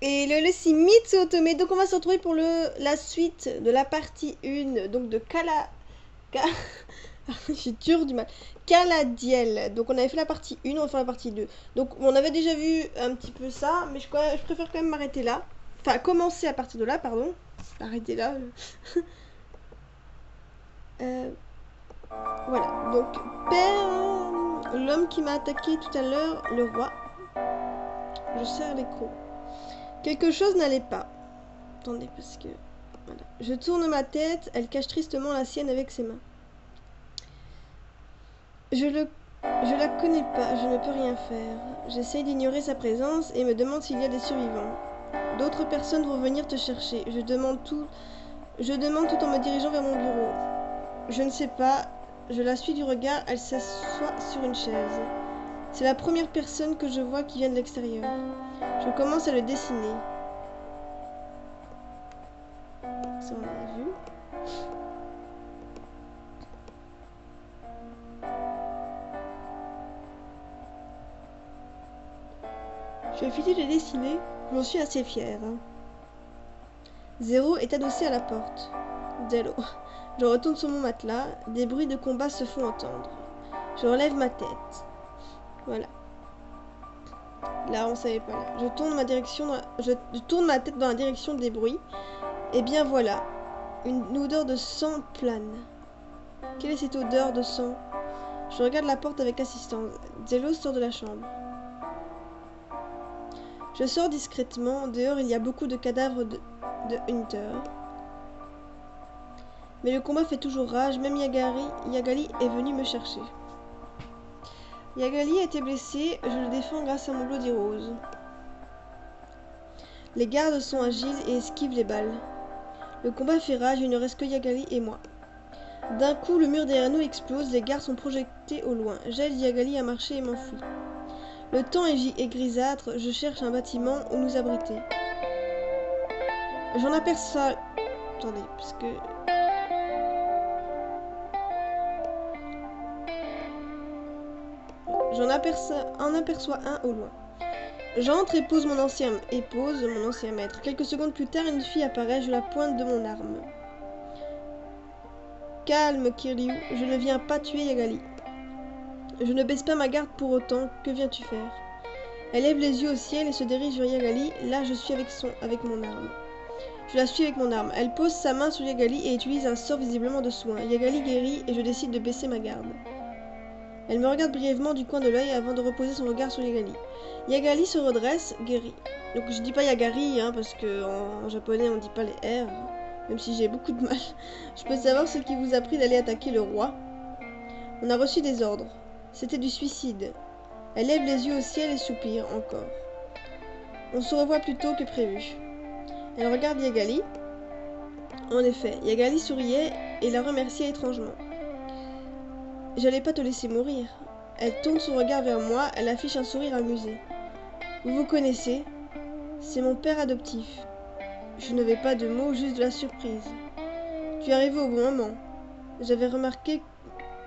Et le Simitsu Otome. Donc on va se retrouver pour la suite de la partie 1. Donc de j'ai dur du mal. Caladiel. Donc on avait fait la partie 1, on va faire la partie 2. Donc on avait déjà vu un petit peu ça, mais je préfère quand même m'arrêter là. Enfin, commencer à partir de là, pardon. Arrêter là. Voilà. Donc, père, l'homme qui m'a attaqué tout à l'heure, le roi. Je serre les crocs. Quelque chose n'allait pas. Attendez, parce que... Voilà. Je tourne ma tête, elle cache tristement la sienne avec ses mains. Je la connais pas, je ne peux rien faire. J'essaye d'ignorer sa présence et me demande s'il y a des survivants. D'autres personnes vont venir te chercher. Je demande tout en me dirigeant vers mon bureau. Je ne sais pas. Je la suis du regard, elle s'assoit sur une chaise. C'est la première personne que je vois qui vient de l'extérieur. Je commence à le dessiner. Ça, on l'a vu. Je finis de dessiner. J'en suis assez fière. Zéro est adossé à la porte. Zéro. Je retourne sur mon matelas. Des bruits de combat se font entendre. Je relève ma tête. Voilà. Là, on savait pas. Là. Je tourne ma tête dans la direction des bruits. Et bien voilà. Une odeur de sang plane. Quelle est cette odeur de sang? Je regarde la porte avec assistance. Zélo sort de la chambre. Je sors discrètement. Dehors, il y a beaucoup de cadavres de Hunter. Mais le combat fait toujours rage. Même Yagali est venu me chercher. Yagali a été blessé. Je le défends grâce à mon Bloody Rose. Les gardes sont agiles et esquivent les balles. Le combat fait rage. Il ne reste que Yagali et moi. D'un coup, le mur derrière nous explose. Les gardes sont projetés au loin. J'aide Yagali à marcher et m'enfuis. Le temps est grisâtre. Je cherche un bâtiment où nous abriter. J'en aperçois... Attendez, parce que... J'en aperçois un au loin. J'entre et pose mon ancien maître. Quelques secondes plus tard, une fille apparaît. Je la pointe de mon arme. Calme, Kiryu. Je ne viens pas tuer Yagali. Je ne baisse pas ma garde pour autant. Que viens-tu faire? Elle lève les yeux au ciel et se dirige vers Yagali. Là, je suis avec mon arme. Je la suis avec mon arme. Elle pose sa main sur Yagali et utilise un sort visiblement de soin. Yagali guérit et je décide de baisser ma garde. Elle me regarde brièvement du coin de l'œil avant de reposer son regard sur Yagali. Yagali se redresse, guérit. Donc je dis pas Yagari, hein, parce que en japonais on dit pas les R, même si j'ai beaucoup de mal. Je peux savoir ce qui vous a pris d'aller attaquer le roi? On a reçu des ordres. C'était du suicide. Elle lève les yeux au ciel et soupire encore. On se revoit plus tôt que prévu. Elle regarde Yagali. En effet, Yagali souriait et la remerciait étrangement. J'allais pas te laisser mourir. Elle tourne son regard vers moi, elle affiche un sourire amusé. Vous vous connaissez? C'est mon père adoptif. Je ne vais pas de mots, juste de la surprise. Tu es arrivé au bon moment. J'avais remarqué,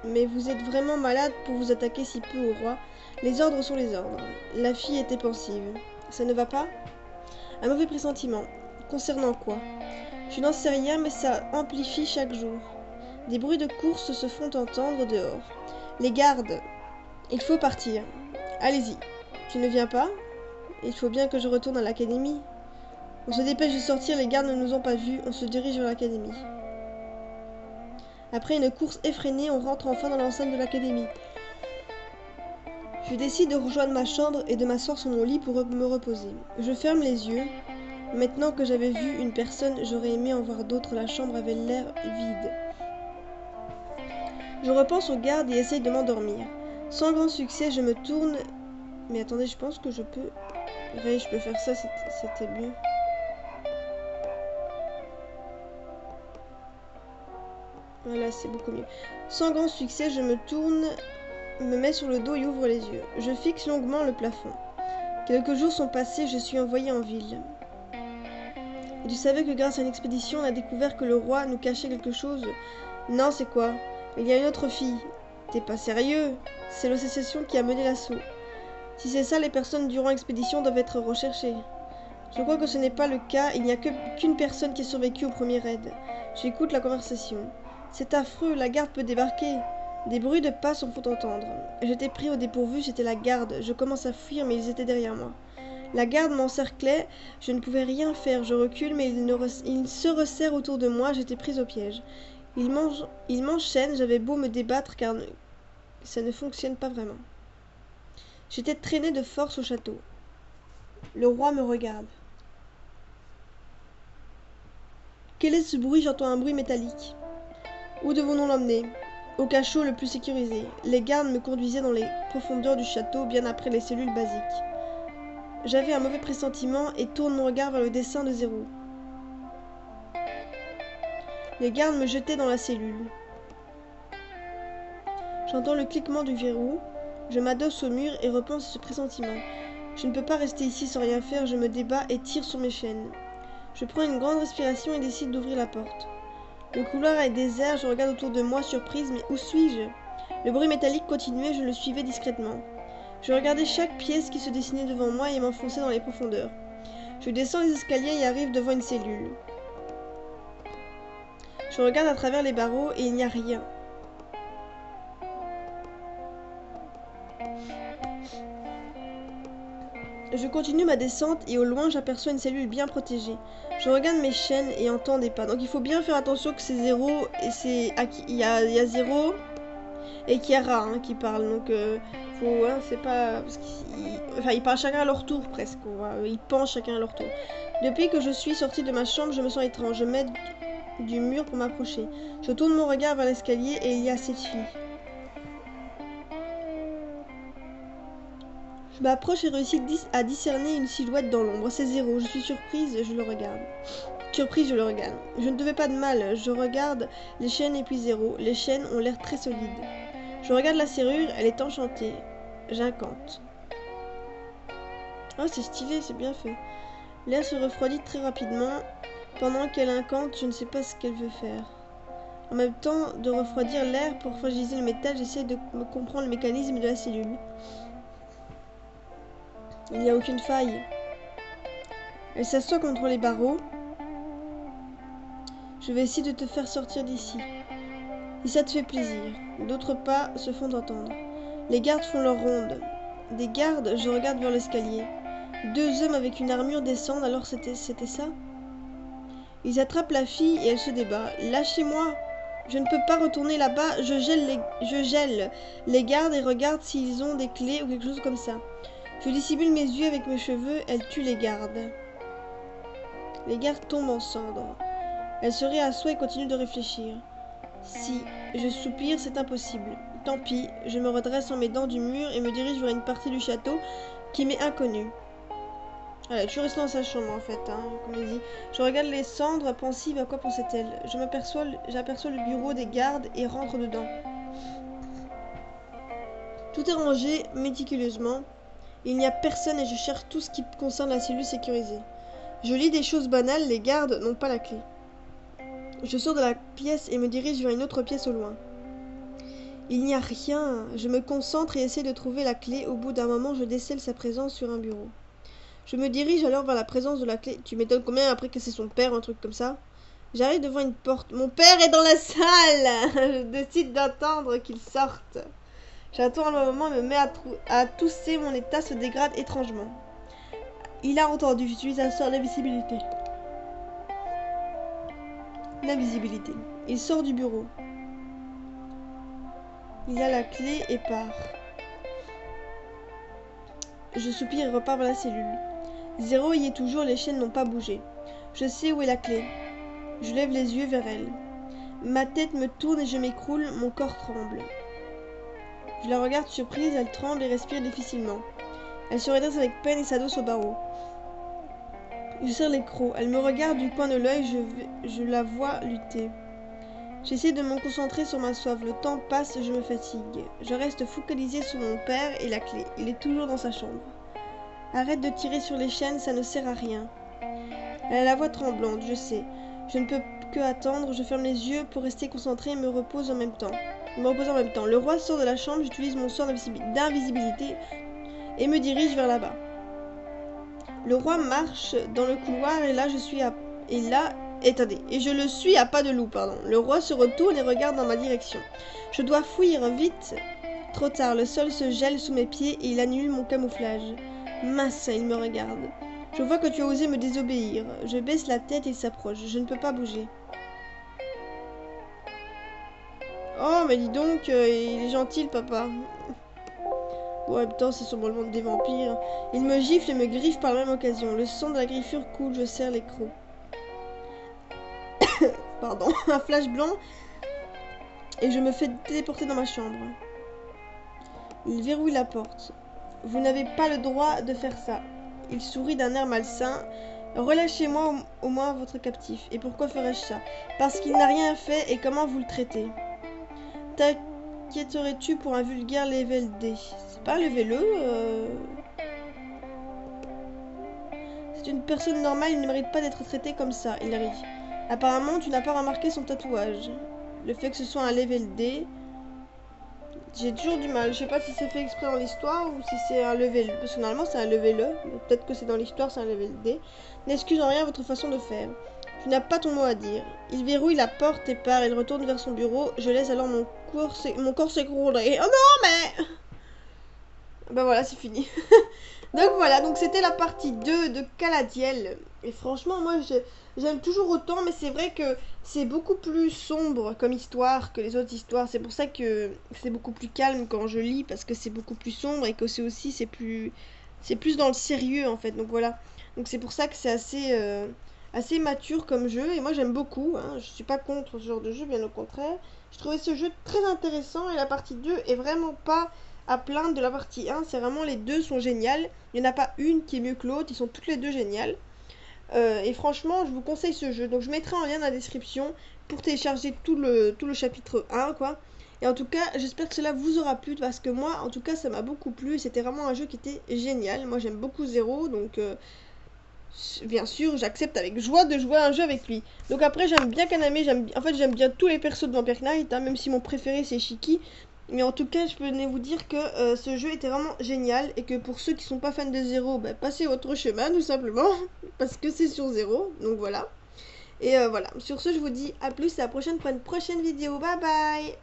mais vous êtes vraiment malade pour vous attaquer si peu au roi. Les ordres sont les ordres. La fille était pensive. Ça ne va pas? Un mauvais pressentiment. Concernant quoi? Je n'en sais rien, mais ça amplifie chaque jour. Des bruits de course se font entendre dehors. Les gardes. Il faut partir. Allez-y. Tu ne viens pas? Il faut bien que je retourne à l'académie. On se dépêche de sortir, les gardes ne nous ont pas vus. On se dirige vers l'académie. Après une course effrénée, on rentre enfin dans l'enceinte de l'académie. Je décide de rejoindre ma chambre et de m'asseoir sur mon lit pour me reposer. Je ferme les yeux. Maintenant que j'avais vu une personne, j'aurais aimé en voir d'autres. La chambre avait l'air vide. Je repense aux gardes et essaye de m'endormir. Sans grand succès, je me tourne... Mais attendez, je pense que je peux... Ouais, je peux faire ça, c'était mieux. Voilà, c'est beaucoup mieux. Sans grand succès, je me tourne, me mets sur le dos et ouvre les yeux. Je fixe longuement le plafond. Quelques jours sont passés, je suis envoyée en ville. Et tu savais que grâce à une expédition, on a découvert que le roi nous cachait quelque chose? Non, c'est quoi? Il y a une autre fille. T'es pas sérieux? C'est l'association qui a mené l'assaut. Si c'est ça, les personnes durant l'expédition doivent être recherchées. Je crois que ce n'est pas le cas, il n'y a qu'une personne qui a survécu au premier raid. J'écoute la conversation. C'est affreux, la garde peut débarquer. Des bruits de pas s'en font entendre. J'étais pris au dépourvu, j'étais la garde. Je commence à fuir, mais ils étaient derrière moi. La garde m'encerclait, je ne pouvais rien faire. Je recule, mais ils se resserrent autour de moi, j'étais prise au piège. Ils m'enchaînent, j'avais beau me débattre, car ça ne fonctionne pas vraiment. J'étais traînée de force au château. Le roi me regarde. Quel est ce bruit? J'entends un bruit métallique. Où devons-nous l'emmener? Au cachot le plus sécurisé. Les gardes me conduisaient dans les profondeurs du château, bien après les cellules basiques. J'avais un mauvais pressentiment et tourne mon regard vers le dessin de Zéro. Les gardes me jetaient dans la cellule. J'entends le cliquement du verrou. Je m'adosse au mur et repense à ce pressentiment. Je ne peux pas rester ici sans rien faire, je me débat et tire sur mes chaînes. Je prends une grande respiration et décide d'ouvrir la porte. Le couloir est désert, je regarde autour de moi surprise, mais où suis-je? Le bruit métallique continuait, je le suivais discrètement. Je regardais chaque pièce qui se dessinait devant moi et m'enfonçais dans les profondeurs. Je descends les escaliers et arrive devant une cellule. Je regarde à travers les barreaux et il n'y a rien. Je continue ma descente et au loin j'aperçois une cellule bien protégée. Je regarde mes chaînes et entends des pas. Donc il faut bien faire attention que c'est Zéro et c'est... Il y a Zéro et Kiara hein, qui parlent. Donc faut... Hein, c'est pas... Parce ils parlent chacun à leur tour presque. Ils pensent chacun à leur tour. Depuis que je suis sortie de ma chambre, je me sens étrange. Je m'aide du mur pour m'approcher. Je tourne mon regard vers l'escalier et il y a cette fille. Je m'approche et réussis à discerner une silhouette dans l'ombre. C'est Zéro. Je suis surprise, je le regarde. Surprise, je le regarde. Je ne te fais pas de mal. Je regarde les chaînes et puis Zéro. Les chaînes ont l'air très solides. Je regarde la serrure, elle est enchantée. J'incante. Oh, c'est stylé, c'est bien fait. L'air se refroidit très rapidement. Pendant qu'elle incante, je ne sais pas ce qu'elle veut faire. En même temps de refroidir l'air pour fragiliser le métal, j'essaie de comprendre le mécanisme de la cellule. Il n'y a aucune faille. Elle s'assoit contre les barreaux. Je vais essayer de te faire sortir d'ici. Si ça te fait plaisir. D'autres pas se font entendre. Les gardes font leur ronde. Des gardes, je regarde vers l'escalier. 2 hommes avec une armure descendent, alors c'était ça? Ils attrapent la fille et elle se débat. Lâchez-moi! Je ne peux pas retourner là-bas, je gèle les gardes et regarde s'ils ont des clés ou quelque chose comme ça. Je dissimule mes yeux avec mes cheveux, elle tue les gardes. Les gardes tombent en cendres. Elle se réassoit et continue de réfléchir. Si je soupire, c'est impossible. Tant pis, je me redresse en m'aidant du mur et me dirige vers une partie du château qui m'est inconnue. Elle est toujours restée dans sa chambre en fait, hein, comme elle dit. Je regarde les cendres, pensive, à quoi pensait-elle? J'aperçois le bureau des gardes et rentre dedans. Tout est rangé méticuleusement. Il n'y a personne et je cherche tout ce qui concerne la cellule sécurisée. Je lis des choses banales, les gardes n'ont pas la clé. Je sors de la pièce et me dirige vers une autre pièce au loin. Il n'y a rien. Je me concentre et essaie de trouver la clé. Au bout d'un moment, je décèle sa présence sur un bureau. Je me dirige alors vers la présence de la clé. Tu m'étonnes combien après que c'est son père, un truc comme ça? J'arrive devant une porte. Mon père est dans la salle. Je décide d'attendre qu'il sorte. J'attends un moment et me mets à tousser. Mon état se dégrade étrangement. Il a entendu. J'utilise un sort d'invisibilité. L'invisibilité. Il sort du bureau. Il a la clé et part. Je soupire et repars vers la cellule. Zéro y est toujours, les chaînes n'ont pas bougé. Je sais où est la clé. Je lève les yeux vers elle. Ma tête me tourne et je m'écroule, mon corps tremble. Je la regarde surprise, elle tremble et respire difficilement. Elle se redresse avec peine et s'adosse au barreau. Je serre les crocs. Elle me regarde du coin de l'œil, je la vois lutter. J'essaie de me concentrer sur ma soif. Le temps passe, je me fatigue. Je reste focalisée sur mon père et la clé. Il est toujours dans sa chambre. Arrête de tirer sur les chaînes, ça ne sert à rien. Elle a la voix tremblante, je sais. Je ne peux que attendre, je ferme les yeux pour rester concentrée et me repose en même temps. Le roi sort de la chambre, j'utilise mon sort d'invisibilité et me dirige vers là-bas. Le roi marche dans le couloir et là je suis à... Et là... Attendez, et je le suis à pas de loup, pardon. Le roi se retourne et regarde dans ma direction. Je dois fuir vite. Trop tard, le sol se gèle sous mes pieds et il annule mon camouflage. Mince, il me regarde. Je vois que tu as osé me désobéir. Je baisse la tête et il s'approche. Je ne peux pas bouger. Oh, mais dis donc, il est gentil, le papa. Bon, en même temps, c'est sûrement le monde des vampires. Il me gifle et me griffe par la même occasion. Le sang de la griffure coule, je serre les crocs. Pardon, un flash blanc et je me fais téléporter dans ma chambre. Il verrouille la porte. Vous n'avez pas le droit de faire ça. Il sourit d'un air malsain. Relâchez-moi au moins votre captif. Et pourquoi ferais-je ça? Parce qu'il n'a rien fait et comment vous le traitez? T'inquiéterais-tu pour un vulgaire level D? C'est pas level E C'est une personne normale, il ne mérite pas d'être traité comme ça, Hilary. Apparemment, tu n'as pas remarqué son tatouage. Le fait que ce soit un level D, j'ai toujours du mal. Je sais pas si c'est fait exprès dans l'histoire ou si c'est un level. Parce que normalement, c'est un level E. Peut-être que c'est dans l'histoire, c'est un level D. N'excuse en rien votre façon de faire. Tu n'as pas ton mot à dire. Il verrouille la porte et part. Il retourne vers son bureau. Je laisse alors mon corps s'écrouler. Oh non, mais... Ben voilà, c'est fini. Donc voilà, donc c'était la partie 2 de Caladiel. Et franchement, moi, j'aime toujours autant, mais c'est vrai que c'est beaucoup plus sombre comme histoire que les autres histoires. C'est pour ça que c'est beaucoup plus calme quand je lis, parce que c'est beaucoup plus sombre et que c'est aussi, c'est plus dans le sérieux, en fait. Donc voilà. Donc c'est pour ça que c'est assez mature comme jeu, et moi j'aime beaucoup, hein. Je suis pas contre ce genre de jeu, bien au contraire. Je trouvais ce jeu très intéressant, et la partie 2 est vraiment pas à plaindre de la partie 1, c'est vraiment les deux sont géniales. Il n'y en a pas une qui est mieux que l'autre, ils sont toutes les deux géniales. Et franchement, je vous conseille ce jeu. Donc je mettrai un lien dans la description pour télécharger tout le chapitre 1, quoi. Et en tout cas, j'espère que cela vous aura plu, parce que moi, en tout cas, ça m'a beaucoup plu. C'était vraiment un jeu qui était génial. Moi, j'aime beaucoup Zero, donc bien sûr, j'accepte avec joie de jouer à un jeu avec lui. Donc après, j'aime bien Kaname, en fait, j'aime bien tous les persos de Vampire Knight, hein, même si mon préféré c'est Shiki. Mais en tout cas, je peux vous dire que ce jeu était vraiment génial, et que pour ceux qui sont pas fans de Zero, bah, passez votre chemin tout simplement, parce que c'est sur Zero, donc voilà. Et voilà, sur ce, je vous dis à plus, à la prochaine pour une prochaine vidéo, bye bye.